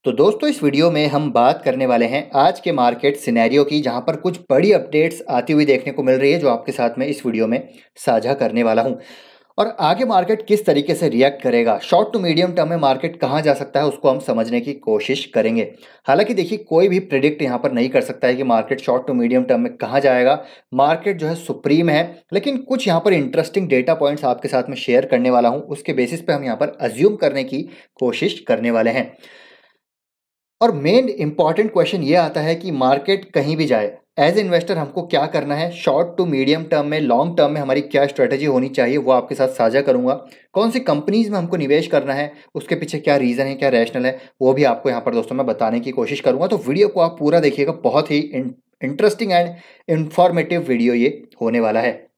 तो दोस्तों इस वीडियो में हम बात करने वाले हैं आज के मार्केट सिनेरियो की, जहां पर कुछ बड़ी अपडेट्स आती हुई देखने को मिल रही है जो आपके साथ में इस वीडियो में साझा करने वाला हूं। और आगे मार्केट किस तरीके से रिएक्ट करेगा, शॉर्ट टू मीडियम टर्म में मार्केट कहां जा सकता है, उसको हम समझने की कोशिश करेंगे। हालांकि देखिए, कोई भी प्रिडिक्ट यहां पर नहीं कर सकता है कि market short to medium term में कहां जाएगा। मार्केट जो है सुप्रीम है, लेकिन कुछ यहां पर इंटरेस्टिंग डेटा पॉइंट्स आपके साथ में शेयर करने वाला हूं, उसके बेसिस पे हम यहां पर अज्यूम करने की कोशिश करने वाले हैं। और मेन इंपॉर्टेंट क्वेश्चन ये आता है कि मार्केट कहीं भी जाए, एज इन्वेस्टर हमको क्या करना है, शॉर्ट टू मीडियम टर्म में, लॉन्ग टर्म में हमारी क्या स्ट्रेटजी होनी चाहिए, वो आपके साथ साझा करूंगा। कौन सी कंपनीज में हमको निवेश करना है, उसके पीछे क्या रीज़न है, क्या रैशनल है, वो भी आपको यहाँ पर दोस्तों मैं बताने की कोशिश करूंगा। तो वीडियो को आप पूरा देखिएगा, बहुत ही इंटरेस्टिंग एंड इंफॉर्मेटिव वीडियो ये होने वाला है।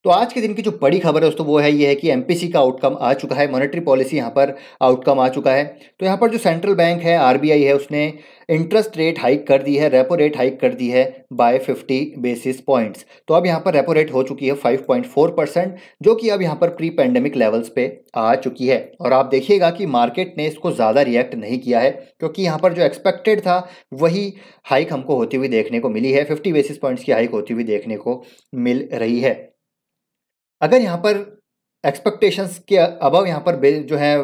तो आज के दिन की जो बड़ी खबर है दोस्तों वो है, ये है कि एमपीसी का आउटकम आ चुका है, मॉनेटरी पॉलिसी यहाँ पर आउटकम आ चुका है। तो यहाँ पर जो सेंट्रल बैंक है, आरबीआई है, उसने इंटरेस्ट रेट हाइक कर दी है, रेपो रेट हाइक कर दी है बाय 50 बेसिस पॉइंट्स। तो अब यहाँ पर रेपो रेट हो चुकी है 5.4%, जो कि अब यहाँ पर प्री पेंडेमिक लेवल्स पे आ चुकी है। और आप देखिएगा कि मार्केट ने इसको ज़्यादा रिएक्ट नहीं किया है, क्योंकि यहाँ पर जो एक्सपेक्टेड था वही हाइक हमको होती हुई देखने को मिली है। 50 बेसिस पॉइंट्स की हाइक होती हुई देखने को मिल रही है। अगर यहाँ पर एक्सपेक्टेशंस के अबव यहाँ पर जो है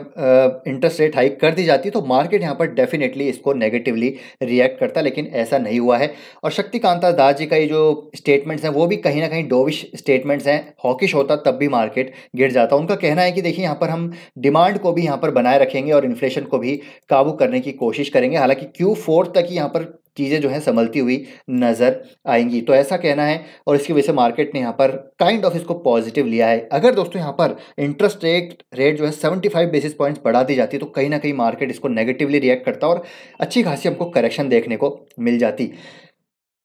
इंटरेस्ट रेट हाइक कर दी जाती है, तो मार्केट यहाँ पर डेफिनेटली इसको नेगेटिवली रिएक्ट करता, लेकिन ऐसा नहीं हुआ है। और शक्तिकांता दास जी का ये जो स्टेटमेंट्स हैं वो भी कहीं ना कहीं डोविश स्टेटमेंट्स हैं, हॉकिश होता तब भी मार्केट गिर जाता। उनका कहना है कि देखिए, यहाँ पर हम डिमांड को भी यहाँ पर बनाए रखेंगे और इन्फ्लेशन को भी काबू करने की कोशिश करेंगे। हालांकि Q4 तक ही यहाँ पर चीज़ें जो हैं संभलती हुई नज़र आएंगी, तो ऐसा कहना है। और इसकी वजह से मार्केट ने यहाँ पर काइंड ऑफ इसको पॉजिटिव लिया है। अगर दोस्तों यहाँ पर इंटरेस्ट रेट जो है 75 बेसिस पॉइंट्स बढ़ा दी जाती, तो कहीं ना कहीं मार्केट इसको नेगेटिवली रिएक्ट करता और अच्छी खासी हमको करेक्शन देखने को मिल जाती।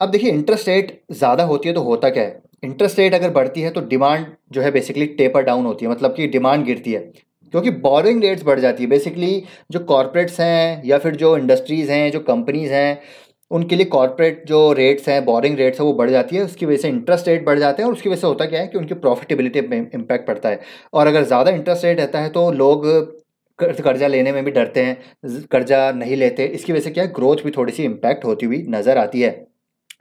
अब देखिए, इंटरेस्ट रेट ज़्यादा होती है तो होता क्या है, इंटरेस्ट रेट अगर बढ़ती है तो डिमांड जो है बेसिकली टेपर डाउन होती है, मतलब कि डिमांड गिरती है, क्योंकि बोरिंग रेट्स बढ़ जाती है। बेसिकली जो कॉरपोरेट्स हैं या फिर जो इंडस्ट्रीज़ हैं, जो कंपनीज़ हैं, उनके लिए कॉर्पोरेट जो रेट्स हैं, बोरिंग रेट्स है, वो बढ़ जाती है। उसकी वजह से इंटरेस्ट रेट बढ़ जाते हैं, और उसकी वजह से होता क्या है कि उनकी प्रॉफिटेबिलिटी पे इम्पैक्ट पड़ता है। और अगर ज़्यादा इंटरेस्ट रेट रहता है तो लोग कर्जा लेने में भी डरते हैं, कर्जा नहीं लेते। इसकी वजह से क्या है, ग्रोथ भी थोड़ी सी इम्पैक्ट होती हुई नज़र आती है।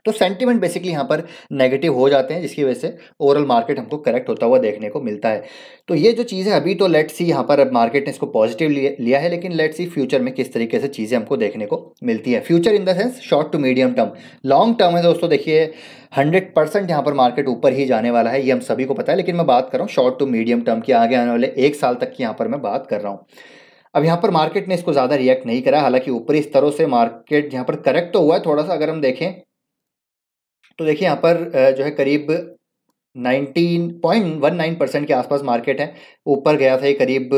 तो सेंटिमेंट बेसिकली यहाँ पर नेगेटिव हो जाते हैं, जिसकी वजह से ओवरऑल मार्केट हमको करेक्ट होता हुआ देखने को मिलता है। तो ये जो चीज़ है अभी, तो लेट्स सी, यहाँ पर अब मार्केट ने इसको पॉजिटिव लिया है, लेकिन लेट्स सी फ्यूचर में किस तरीके से चीज़ें हमको देखने को मिलती है। Future in the sense short to medium term. Long term है दोस्तों, देखिए 100% यहाँ पर मार्केट ऊपर ही जाने वाला है, ये हम सभी को पता है। लेकिन मैं बात कर रहा हूँ शॉर्ट टू मीडियम टर्म की, आगे आने वाले 1 साल तक की यहाँ पर मैं बात कर रहा हूँ। अब यहाँ पर मार्केट ने इसको ज़्यादा रिएक्ट नहीं करा, हालांकि ऊपरी स्तरों से मार्केट यहाँ पर करेक्ट तो हुआ है थोड़ा सा। अगर हम देखें तो देखिए, यहाँ पर जो है करीब 19.19% के आसपास मार्केट है। ऊपर गया था ये करीब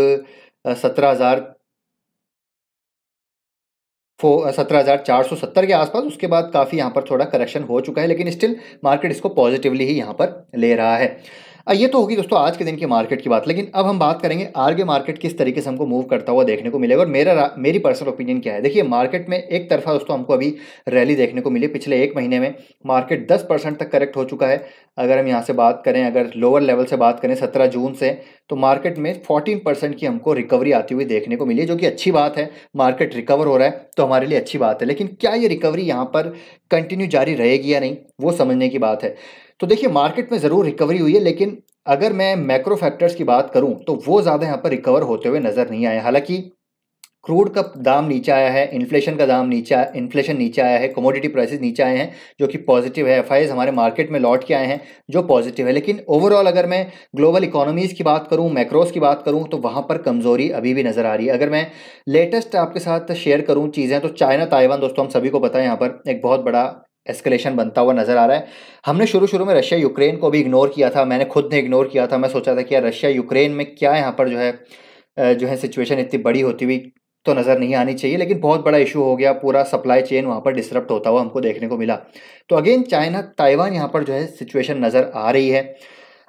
17,470 के आसपास। उसके बाद काफ़ी यहाँ पर थोड़ा करेक्शन हो चुका है, लेकिन स्टिल मार्केट इसको पॉजिटिवली ही यहाँ पर ले रहा है। ये तो होगी दोस्तों आज के दिन की मार्केट की बात। लेकिन अब हम बात करेंगे आगे मार्केट किस तरीके से हमको मूव करता हुआ देखने को मिलेगा, और मेरी पर्सनल ओपिनियन क्या है। देखिए, मार्केट में एक तरफा दोस्तों हमको अभी रैली देखने को मिली। पिछले 1 महीने में मार्केट 10% तक करेक्ट हो चुका है। अगर हम यहाँ से बात करें, अगर लोअर लेवल से बात करें 17 जून से, तो मार्केट में 14% की हमको रिकवरी आती हुई देखने को मिली है, जो कि अच्छी बात है। मार्केट रिकवर हो रहा है तो हमारे लिए अच्छी बात है, लेकिन क्या ये रिकवरी यहाँ पर कंटिन्यू जारी रहेगी या नहीं, वो समझने की बात है। तो देखिए, मार्केट में ज़रूर रिकवरी हुई है, लेकिन अगर मैं मैक्रो फैक्टर्स की बात करूं तो वो ज़्यादा यहाँ पर रिकवर होते हुए नज़र नहीं आए। हालांकि क्रूड का दाम नीचे आया है, इन्फ्लेशन नीचे आया है, कमोडिटी प्राइसेस नीचे आए हैं, जो कि पॉजिटिव है। एफआईज हमारे मार्केट में लौट के आए हैं, जो पॉजिटिव है। लेकिन ओवरऑल अगर मैं ग्लोबल इकोनॉमीज़ की बात करूं, मैक्रोस की बात करूं, तो वहाँ पर कमज़ोरी अभी भी नज़र आ रही है। अगर मैं लेटेस्ट आपके साथ शेयर करूँ चीज़ें, तो चाइना ताइवान दोस्तों हम सभी को पता है, यहाँ पर एक बहुत बड़ा एस्केलेशन बनता हुआ नज़र आ रहा है। हमने शुरू में रशिया यूक्रेन को भी इग्नोर किया था, मैंने खुद ने इग्नोर किया था। मैं सोचा था कि यार रशिया यूक्रेन में क्या यहाँ पर जो है सिचुएशन इतनी बड़ी होती हुई तो नज़र नहीं आनी चाहिए, लेकिन बहुत बड़ा इशू हो गया। पूरा सप्लाई चेन वहाँ पर डिसरप्ट होता हुआ हमको देखने को मिला। तो अगेन चाइना ताइवान यहाँ पर जो है सिचुएशन नज़र आ रही है।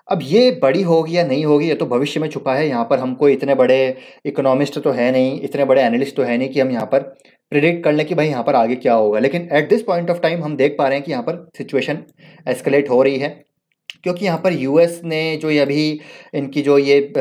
अब ये बड़ी होगी या नहीं होगी, ये तो भविष्य में छुपा है। यहाँ पर हम कोई इतने बड़े इकोनॉमिस्ट तो है नहीं, इतने बड़े एनालिस्ट तो है नहीं कि हम यहाँ पर प्रिडिक्ट कर लें कि भाई यहाँ पर आगे क्या होगा। लेकिन at this point of time हम देख पा रहे हैं कि यहाँ पर सिचुएशन एस्केलेट हो रही है, क्योंकि यहाँ पर यूएस ने जो ये अभी इनकी जो ये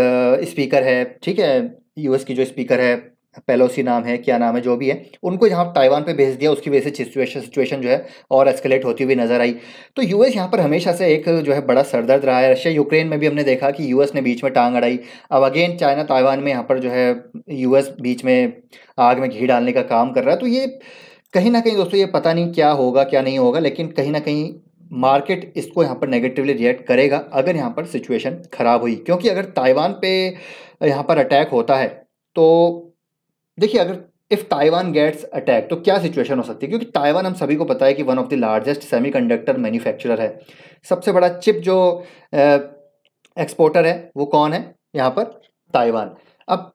स्पीकर है, ठीक है, यूएस की जो स्पीकर है पेलोसी नाम है, क्या नाम है, जो भी है, उनको यहाँ ताइवान पे भेज दिया। उसकी वजह से सिचुएशन जो है और एस्केलेट होती हुई नजर आई। तो यूएस यहाँ पर हमेशा से एक जो है बड़ा सरदर्द रहा है। रशिया यूक्रेन में भी हमने देखा कि यूएस ने बीच में टांग अड़ाई। अब अगेन चाइना ताइवान में यहाँ पर जो है यूएस बीच में आग में घी डालने का काम कर रहा है। तो ये कहीं ना कहीं दोस्तों, ये पता नहीं क्या होगा क्या नहीं होगा, लेकिन कहीं ना कहीं मार्केट इसको यहाँ पर नेगेटिवली रिएक्ट करेगा अगर यहाँ पर सिचुएशन खराब हुई। क्योंकि अगर ताइवान पे यहाँ पर अटैक होता है तो देखिए, अगर इफ ताइवान गेट्स अटैक तो क्या सिचुएशन हो सकती है। क्योंकि ताइवान हम सभी को पता है कि one of the largest semiconductor manufacturer है। सबसे बड़ा चिप जो एक्सपोर्टर है वो कौन है यहाँ पर? ताइवान। अब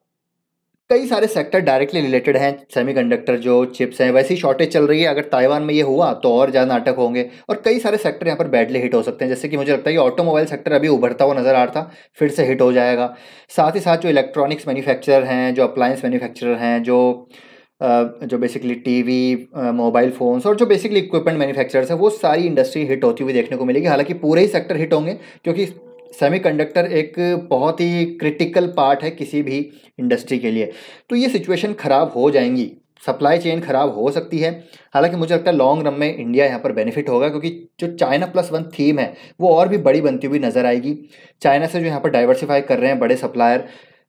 कई सारे सेक्टर डायरेक्टली रिलेटेड हैं सेमीकंडक्टर जो चिप्स हैं, वैसी शॉर्टेज चल रही है। अगर ताइवान में ये हुआ तो और ज़्यादा नाटक होंगे और कई सारे सेक्टर यहाँ पर बैडली हिट हो सकते हैं। जैसे कि मुझे लगता है कि ऑटोमोबाइल सेक्टर अभी उभरता हुआ नज़र आ रहा था, फिर से हिट हो जाएगा। साथ ही साथ जो इलेक्ट्रॉनिक्स मैन्युफैक्चरर हैं, जो अप्लायंस मैन्युफैक्चरर हैं, जो बेसिकली टीवी, मोबाइल फ़ोन्स और जो बेसिकली इक्विपमेंट मैन्युफैक्चरर्स हैं, वो सारी इंडस्ट्री हिट होती हुई देखने को मिलेगी। हालांकि पूरे ही सेक्टर हिट होंगे, क्योंकि सेमीकंडक्टर एक बहुत ही क्रिटिकल पार्ट है किसी भी इंडस्ट्री के लिए। तो ये सिचुएशन ख़राब हो जाएंगी, सप्लाई चेन ख़राब हो सकती है। हालांकि मुझे लगता है लॉन्ग रन में इंडिया यहाँ पर बेनिफिट होगा, क्योंकि जो चाइना प्लस वन थीम है वो और भी बड़ी बनती हुई नज़र आएगी। चाइना से जो यहाँ पर डाइवर्सिफाई कर रहे हैं बड़े सप्लायर,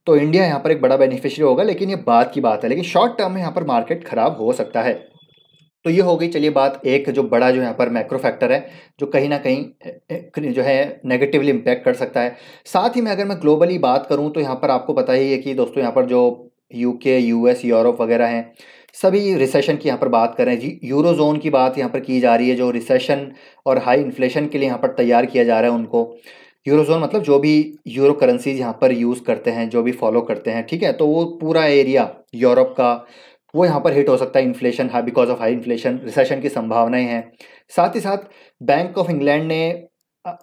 तो इंडिया यहाँ पर एक बड़ा बेनिफिशियरी होगा। लेकिन ये बात की बात है, लेकिन शॉर्ट टर्म में यहाँ पर मार्केट ख़राब हो सकता है। तो ये हो गई चलिए बात, एक जो बड़ा जो यहाँ पर मैक्रो फैक्टर है जो कहीं ना कहीं जो है नेगेटिवली इम्पैक्ट कर सकता है। साथ ही में अगर मैं ग्लोबली बात करूँ तो यहाँ पर आपको पता ही है कि दोस्तों, यहाँ पर जो यूके, यूएस, यूरोप वगैरह हैं, सभी रिसेशन की यहाँ पर बात कर रहे हैं जी। यूरो जोन की बात यहाँ पर की जा रही है, जो रिसेशन और हाई इन्फ्लेशन के लिए यहाँ पर तैयार किया जा रहा है उनको। यूरोजोन मतलब जो भी यूरो करेंसीज यहाँ पर यूज़ करते हैं, जो भी फॉलो करते हैं, ठीक है, तो वो पूरा एरिया यूरोप का वो यहाँ पर हिट हो सकता है। Inflation high, because of high inflation, recession की संभावनाएं हैं। साथ ही साथ बैंक ऑफ इंग्लैंड ने अ,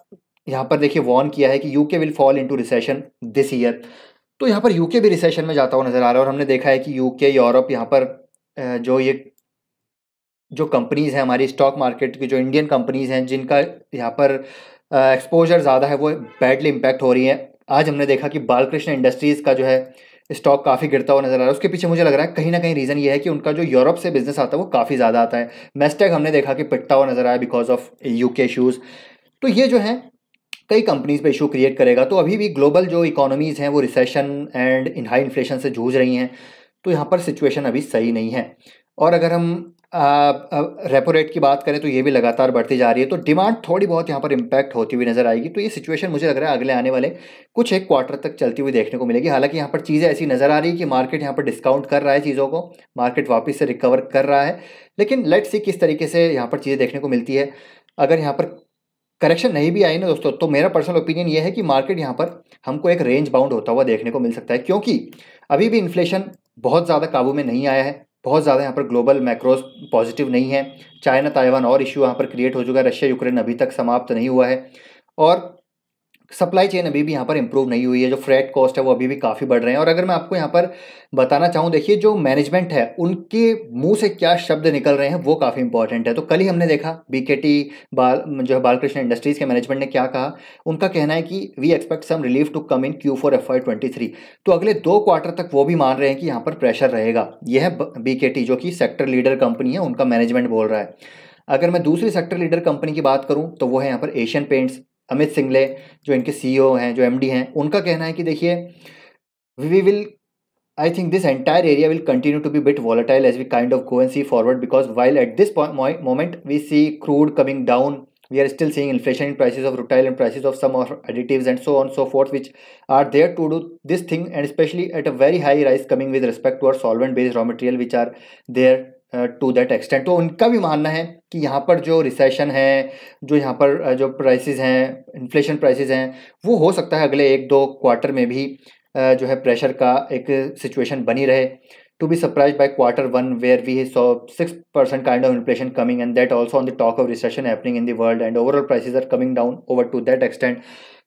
यहाँ पर देखिए वॉर्न किया है कि UK will fall into recession this year. तो यहाँ पर यूके भी रिसेशन में जाता हुआ नजर आ रहा है। और हमने देखा है कि यूके, यूरोप, यहाँ पर जो कंपनीज़ हैं हमारी स्टॉक मार्केट की, जो इंडियन कंपनीज़ हैं जिनका यहाँ पर एक्सपोजर ज़्यादा है, वो बैडली इम्पैक्ट हो रही हैं। आज हमने देखा कि बालकृष्ण इंडस्ट्रीज़ का जो है स्टॉक काफ़ी गिरता हुआ नजर आ रहा है। उसके पीछे मुझे लग रहा है कहीं ना कहीं रीज़न ये है कि उनका जो यूरोप से बिजनेस आता है वो काफ़ी ज़्यादा आता है। मेस्टेक हमने देखा कि पिटता हुआ नजर आया बिकॉज ऑफ यूके इशूज़। तो ये जो है कई कंपनीज पे इशू क्रिएट करेगा। तो अभी भी ग्लोबल जो इकोनॉमीज़ हैं वो recession and in high inflation से जूझ रही हैं। तो यहाँ पर सिचुएशन अभी सही नहीं है। और अगर हम रेपो रेट की बात करें तो ये भी लगातार बढ़ती जा रही है। तो डिमांड थोड़ी बहुत यहाँ पर इम्पैक्ट होती हुई नजर आएगी। तो ये सिचुएशन मुझे लग रहा है अगले आने वाले कुछ एक क्वार्टर तक चलती हुई देखने को मिलेगी। हालांकि यहाँ पर चीज़ें ऐसी नज़र आ रही है कि मार्केट यहाँ पर डिस्काउंट कर रहा है चीज़ों को, मार्केट वापस से रिकवर कर रहा है। लेकिन लेट्स सी किस तरीके से यहाँ पर चीज़ें देखने को मिलती है। अगर यहाँ पर करेक्शन नहीं भी आई ना दोस्तों, तो मेरा पर्सनल ओपिनियन ये है कि मार्केट यहाँ पर हमको एक रेंज बाउंड होता हुआ देखने को मिल सकता है। क्योंकि अभी भी इन्फ्लेशन बहुत ज़्यादा काबू में नहीं आया है, बहुत ज़्यादा यहाँ पर ग्लोबल मैक्रोस पॉजिटिव नहीं है। चाइना ताइवान और इशू यहाँ पर क्रिएट हो चुका है, रशिया यूक्रेन अभी तक समाप्त नहीं हुआ है। और सप्लाई चेन अभी भी यहाँ पर इंप्रूव नहीं हुई है, जो फ्रेट कॉस्ट है वो अभी भी काफ़ी बढ़ रहे हैं। और अगर मैं आपको यहाँ पर बताना चाहूँ, देखिए जो मैनेजमेंट है उनके मुंह से क्या शब्द निकल रहे हैं वो काफ़ी इंपॉर्टेंट है। तो कल ही हमने देखा बीकेटी जो है बालकृष्ण इंडस्ट्रीज़ के मैनेजमेंट ने क्या कहा। उनका कहना है कि we expect some relief to come in Q4 FY23। तो अगले 2 क्वार्टर तक वो भी मान रहे हैं कि यहाँ पर प्रेशर रहेगा। यह है बीकेटी जो कि सेक्टर लीडर कंपनी है, उनका मैनेजमेंट बोल रहा है। अगर मैं दूसरी सेक्टर लीडर कंपनी की बात करूँ तो वो है यहाँ पर एशियन पेंट्स। अमित सिंगले जो इनके सीईओ हैं, जो एमडी हैं, उनका कहना है कि देखिए we will I think this entire area will continue to be bit volatile as we kind of go and see forward, because while at this moment we see crude coming down, we are still seeing inflation in prices of rutile and prices of some of additives and so on so forth, which are there to do this thing, and especially at a very high rise coming with respect to our solvent based raw material which are there to that extent. तो उनका भी मानना है कि यहाँ पर जो recession है, जो यहाँ पर जो प्राइसेस हैं, इन्फ्लेशन प्राइसेस हैं, वो हो सकता है अगले 1-2 क्वार्टर में भी जो है प्रेशर का एक सिचुएशन बनी रहे। To be surprise by Q1 where we saw 6% kind of inflation coming, and that also on the talk of recession happening in the world, and overall prices are coming down over to that extent.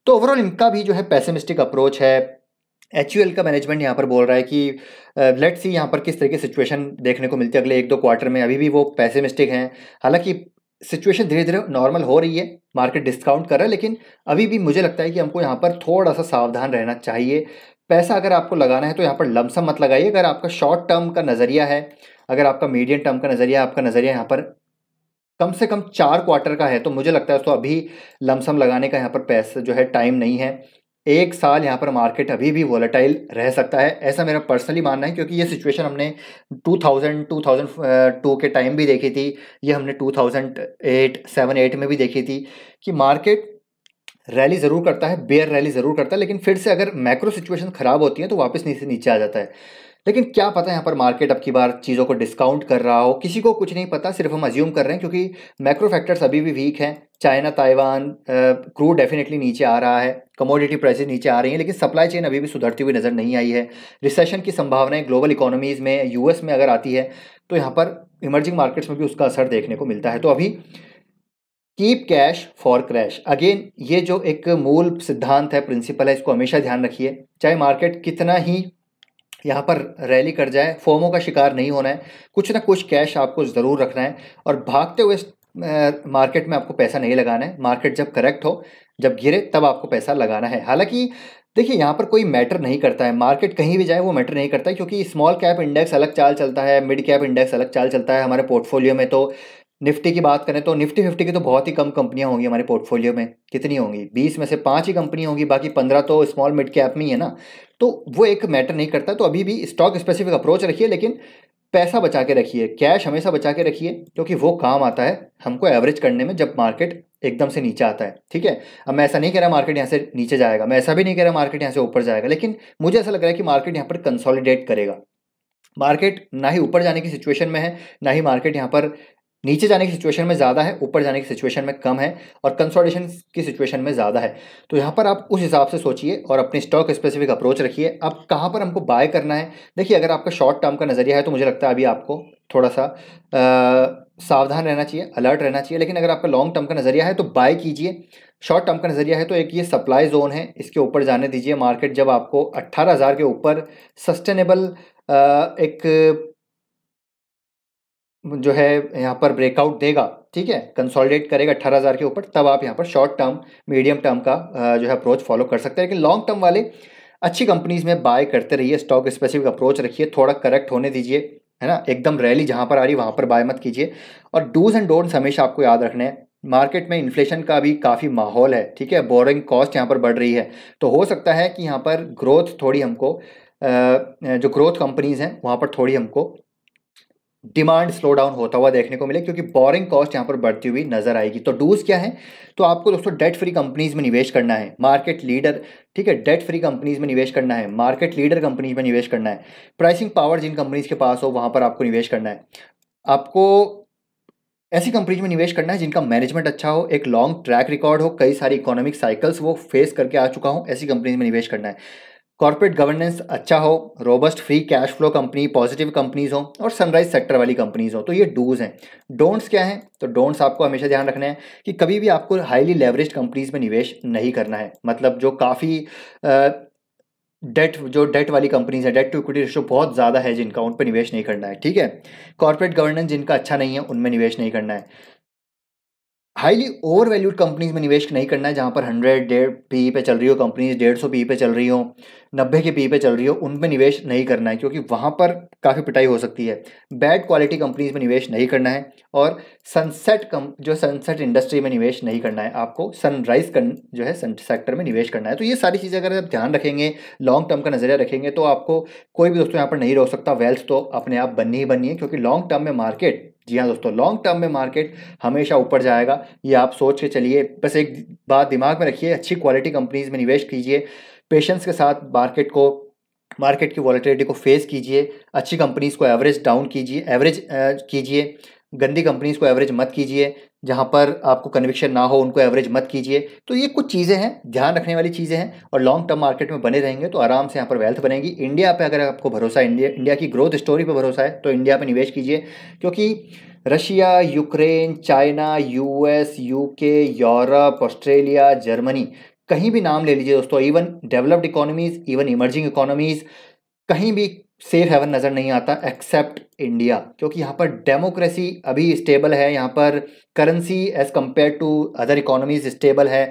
तो overall इनका भी जो है pessimistic approach है। HUL का management यहाँ पर बोल रहा है कि लेट्स सी यहाँ पर किस तरह की सिचुएशन देखने को मिलती है अगले 1-2 क्वार्टर में। अभी भी वो पेसिमिस्टिक हैं। हालांकि सिचुएशन धीरे धीरे नॉर्मल हो रही है, मार्केट डिस्काउंट कर रहा है, लेकिन अभी भी मुझे लगता है कि हमको यहाँ पर थोड़ा सा सावधान रहना चाहिए। पैसा अगर आपको लगाना है तो यहाँ पर लमसम मत लगाइए। अगर आपका शॉर्ट टर्म का नज़रिया है, अगर आपका मीडियम टर्म का नज़रिया, आपका नज़रिया यहाँ पर कम से कम 4 क्वार्टर का है, तो मुझे लगता है दोस्तों अभी लमसम लगाने का यहाँ पर पैसा जो है टाइम नहीं है। 1 साल यहाँ पर मार्केट अभी भी वोलेटाइल रह सकता है, ऐसा मेरा पर्सनली मानना है, क्योंकि ये सिचुएशन हमने 2002 के टाइम भी देखी थी, ये हमने 2007-8 में भी देखी थी कि मार्केट रैली ज़रूर करता है, बेयर रैली ज़रूर करता है, लेकिन फिर से अगर मैक्रो सिचुएशन ख़राब होती है तो वापस नीचे नीचे आ जाता है। लेकिन क्या पता यहाँ पर मार्केट अब की बार चीज़ों को डिस्काउंट कर रहा हो, किसी को कुछ नहीं पता, सिर्फ हम अज्यूम कर रहे हैं, क्योंकि मैक्रो फैक्टर्स अभी भी वीक हैं। चाइना, ताइवान, क्रूड डेफिनेटली नीचे आ रहा है, कमोडिटी प्राइसेस नीचे आ रही हैं, लेकिन सप्लाई चेन अभी भी सुधरती हुई नज़र नहीं आई है। रिसेशन की संभावनाएं ग्लोबल इकोनॉमीज़ में, यूएस में अगर आती है तो यहाँ पर इमर्जिंग मार्केट्स में भी उसका असर देखने को मिलता है। तो अभी keep cash for crash, again ये जो एक मूल सिद्धांत है, प्रिंसिपल है, इसको हमेशा ध्यान रखिए। चाहे मार्केट कितना ही यहाँ पर रैली कर जाए, फोमो का शिकार नहीं होना है, कुछ ना कुछ कैश आपको ज़रूर रखना है, और भागते हुए मार्केट में आपको पैसा नहीं लगाना है। मार्केट जब करेक्ट हो, जब गिरे, तब आपको पैसा लगाना है। हालांकि देखिए यहाँ पर कोई मैटर नहीं करता है, मार्केट कहीं भी जाए वो मैटर नहीं करता है, क्योंकि स्मॉल कैप इंडेक्स अलग चाल चलता है, मिड कैप इंडेक्स अलग चाल चलता है। हमारे पोर्टफोलियो में तो निफ्टी की बात करें तो निफ्टी 50 की तो बहुत ही कम कंपनियां होंगी हमारे पोर्टफोलियो में। कितनी होंगी? 20 में से 5 ही कंपनी होंगी, बाकी 15 तो स्मॉल मिड कैप में ही है ना। तो वो एक मैटर नहीं करता। तो अभी भी स्टॉक स्पेसिफिक अप्रोच रखिए, लेकिन पैसा बचा के रखिए, कैश हमेशा बचा के रखिए, क्योंकि वो काम आता है हमको एवरेज करने में जब मार्केट एकदम से नीचे आता है। ठीक है, अब मैं ऐसा नहीं कह रहा मार्केट यहाँ से नीचे जाएगा, मैं ऐसा भी नहीं कह रहा मार्केट यहाँ से ऊपर जाएगा, लेकिन मुझे ऐसा लग रहा है कि मार्केट यहाँ पर कंसोलिडेट करेगा। मार्केट ना ही ऊपर जाने की सिचुएशन में है, ना ही मार्केट यहाँ पर नीचे जाने की सिचुएशन में ज़्यादा है, ऊपर जाने की सिचुएशन में कम है, और कंसोलिडेशन की सिचुएशन में ज़्यादा है। तो यहाँ पर आप उस हिसाब से सोचिए और अपनी स्टॉक स्पेसिफिक अप्रोच रखिए। अब कहाँ पर हमको बाय करना है? देखिए, अगर आपका शॉर्ट टर्म का नज़रिया है तो मुझे लगता है अभी आपको थोड़ा सा सावधान रहना चाहिए, अलर्ट रहना चाहिए। लेकिन अगर आपका लॉन्ग टर्म का नज़रिया है तो बाय कीजिए। शॉर्ट टर्म का नज़रिया है तो एक ये सप्लाई जोन है, इसके ऊपर जाने दीजिए। मार्केट जब आपको 18,000 के ऊपर सस्टेनेबल एक जो है यहाँ पर ब्रेकआउट देगा, ठीक है, कंसोलिडेट करेगा 18,000 के ऊपर, तब आप यहाँ पर शॉर्ट टर्म, मीडियम टर्म का जो है अप्रोच फॉलो कर सकते हैं। लेकिन लॉन्ग टर्म वाले अच्छी कंपनीज में बाय करते रहिए, स्टॉक स्पेसिफिक अप्रोच रखिए, थोड़ा करेक्ट होने दीजिए, है ना। एकदम रैली जहाँ पर आ रही वहाँ पर बाय मत कीजिए। और डूज एंड डोंट्स हमेशा आपको याद रखने हैं। मार्केट में इन्फ्लेशन का भी काफ़ी माहौल है, ठीक है, बोरिंग कॉस्ट यहाँ पर बढ़ रही है, तो हो सकता है कि यहाँ पर ग्रोथ थोड़ी हमको जो ग्रोथ कंपनीज हैं वहाँ पर थोड़ी हमको डिमांड स्लो डाउन होता हुआ देखने को मिले, क्योंकि बोरिंग कॉस्ट यहाँ पर बढ़ती हुई नजर आएगी। तो डूज क्या है? तो आपको दोस्तों डेट फ्री कंपनीज में निवेश करना है, मार्केट लीडर, ठीक है, डेट फ्री कंपनीज में निवेश करना है, मार्केट लीडर कंपनीज में निवेश करना है, प्राइसिंग पावर जिन कंपनीज के पास हो वहां पर आपको निवेश करना है। आपको ऐसी कंपनीज में निवेश करना है जिनका मैनेजमेंट अच्छा हो, एक लॉन्ग ट्रैक रिकॉर्ड हो, कई सारी इकोनॉमिक साइकिल्स वो फेस करके आ चुका हो, ऐसी कंपनीज में निवेश करना है। कॉर्पोरेट गवर्नेंस अच्छा हो, robust free cash flow company, positive companies हो, और सनराइज सेक्टर वाली कंपनीज हो। तो ये डूज हैं। डोंट्स क्या हैं? तो डोंट्स आपको हमेशा ध्यान रखना है कि कभी भी आपको हाईली लेवरेज्ड कंपनीज में निवेश नहीं करना है। मतलब जो काफ़ी डेट वाली कंपनीज है, डेट टू इक्विटी रेशियो बहुत ज़्यादा है जिनका, उन पर निवेश नहीं करना है, ठीक है। कॉर्पोरेट गवर्नेंस जिनका अच्छा नहीं है उनमें निवेश नहीं करना है। हाईली ओवर वैल्यूड कंपनीज में निवेश नहीं करना है, जहां पर 100 पी पे चल रही हो कंपनीज, 150 पी पे चल रही हो, 90 के पी पे चल रही हो, उनमें निवेश नहीं करना है, क्योंकि वहां पर काफ़ी पिटाई हो सकती है। बैड क्वालिटी कंपनीज में निवेश नहीं करना है, और जो सनसेट इंडस्ट्री में निवेश नहीं करना है। आपको सनराइज जो है सेक्टर में निवेश करना है। तो ये सारी चीज़ें अगर आप ध्यान रखेंगे, लॉन्ग टर्म का नजरिया रखेंगे, तो आपको कोई भी दोस्तों यहाँ पर नहीं रोक सकता। वेल्थ तो अपने आप बननी ही बननी है, क्योंकि लॉन्ग टर्म में मार्केट, जी हाँ दोस्तों, लॉन्ग टर्म में मार्केट हमेशा ऊपर जाएगा, ये आप सोच के चलिए। बस एक बात दिमाग में रखिए, अच्छी क्वालिटी कंपनीज में निवेश कीजिए, पेशेंस के साथ मार्केट की वॉलेटिलिटी को फेस कीजिए, अच्छी कंपनीज को एवरेज डाउन कीजिए, एवरेज कीजिए, गंदी कंपनीज को एवरेज मत कीजिए, जहां पर आपको कन्विक्शन ना हो उनको एवरेज मत कीजिए। तो ये कुछ चीज़ें हैं, ध्यान रखने वाली चीज़ें हैं, और लॉन्ग टर्म मार्केट में बने रहेंगे तो आराम से यहाँ पर वेल्थ बनेगी। इंडिया पे अगर आपको भरोसा है, इंडिया की ग्रोथ स्टोरी पे भरोसा है, तो इंडिया पे निवेश कीजिए, क्योंकि Russia, Ukraine, China, US, UK, Europe, Australia, Germany, कहीं भी नाम ले लीजिए दोस्तों, even developed economies, even emerging economies, कहीं भी सेफ हेवन नज़र नहीं आता एक्सेप्ट इंडिया, क्योंकि यहाँ पर डेमोक्रेसी अभी स्टेबल है, यहाँ पर currency as compared to other economies stable है।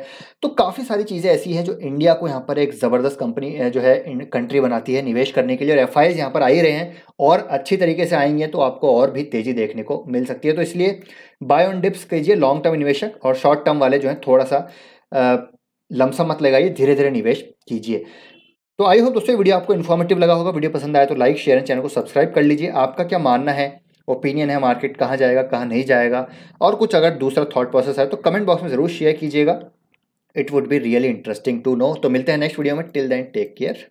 तो काफ़ी सारी चीज़ें ऐसी हैं जो इंडिया को यहाँ पर एक ज़बरदस्त कंपनी जो है कंट्री बनाती है निवेश करने के लिए। और एफआईज यहाँ पर आ ही रहे हैं और अच्छी तरीके से आएंगे तो आपको और भी तेज़ी देखने को मिल सकती है। तो इसलिए बाय ऑन डिप्स कीजिए लॉन्ग टर्म निवेशक, और शॉर्ट टर्म वाले जो हैं थोड़ा सा लमसम मत लगाइए, धीरे धीरे निवेश कीजिए। तो आई होप दोस्तों वीडियो आपको इन्फॉर्मेटिव लगा होगा। वीडियो पसंद आया तो लाइक शेयर एंड चैनल को सब्सक्राइब कर लीजिए। आपका क्या मानना है, ओपिनियन है, मार्केट कहाँ जाएगा कहाँ नहीं जाएगा, और कुछ अगर दूसरा थॉट प्रोसेस है तो कमेंट बॉक्स में ज़रूर शेयर कीजिएगा। It would be really interesting to know. तो मिलते हैं नेक्स्ट वीडियो में, टिल देन टेक केयर।